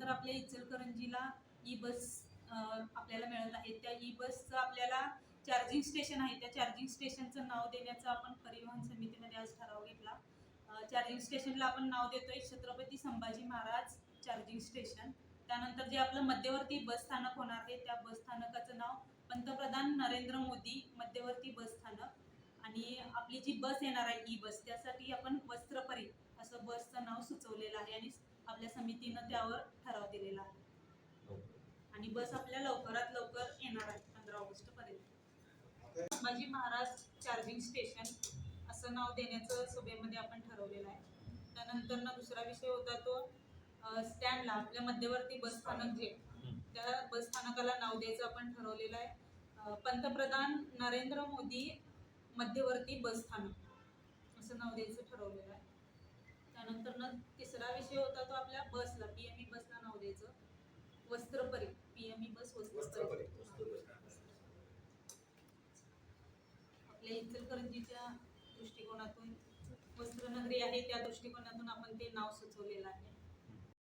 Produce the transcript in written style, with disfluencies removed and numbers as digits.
त्यानंतर आपल्या इचलकरंजीला ई बस आपल्याला मिळत आहे. त्या ई बसचं आपल्याला चार्जिंग स्टेशन आहे, त्या चार्जिंग स्टेशनचं नाव देण्याचं आपण परिवहन समितीमध्ये आज ठराव घेतला. चार्जिंग स्टेशनला आपण नाव देतोय छत्रपती संभाजी महाराज चार्जिंग स्टेशन. त्यानंतर जे आपलं मध्यवर्ती बस स्थानक होणार आहे त्या बस स्थानकाचं नाव पंतप्रधान नरेंद्र मोदी मध्यवर्ती बस स्थानक. आणि आपली जी बस येणार आहे ई बस, त्यासाठी आपण वस्त्रपरी असं बसचं नाव सुचवलेलं आहे आणि आपल्या समितीनं त्यावर ठराव दिलेला आहे. आणि बस आपल्या लवकरात लवकर येणार आहे 15 ऑगस्ट पर्यंत. संभाजी महाराज चार्जिंग स्टेशन असं नाव देण्याचं सभेमध्ये आपण ठरवलेलं आहे. त्यानंतर दुसरा विषय होता तो स्टँडला आपल्या मध्यवर्ती बस स्थानक जे त्या बस स्थानकाला नाव द्यायचं आपण ठरवलेलं आहे. पंतप्रधान नरेंद्र मोदी मध्यवर्ती बस स्थानक असं नाव द्यायचं ठरवलेलं आहे. त्यानंतर तिसरा विषय होता तो आपल्या बसला पीएमई बसला नाव द्यायचं वस्त्रपरी. पीएमई बस वस्त्रपरी. आपल्या इचलकरंजीच्या दृष्टिकोनातून वस्त्रनगरी आहे त्या दृष्टिकोनातून आपण ते नाव सुचवलेलं आहे.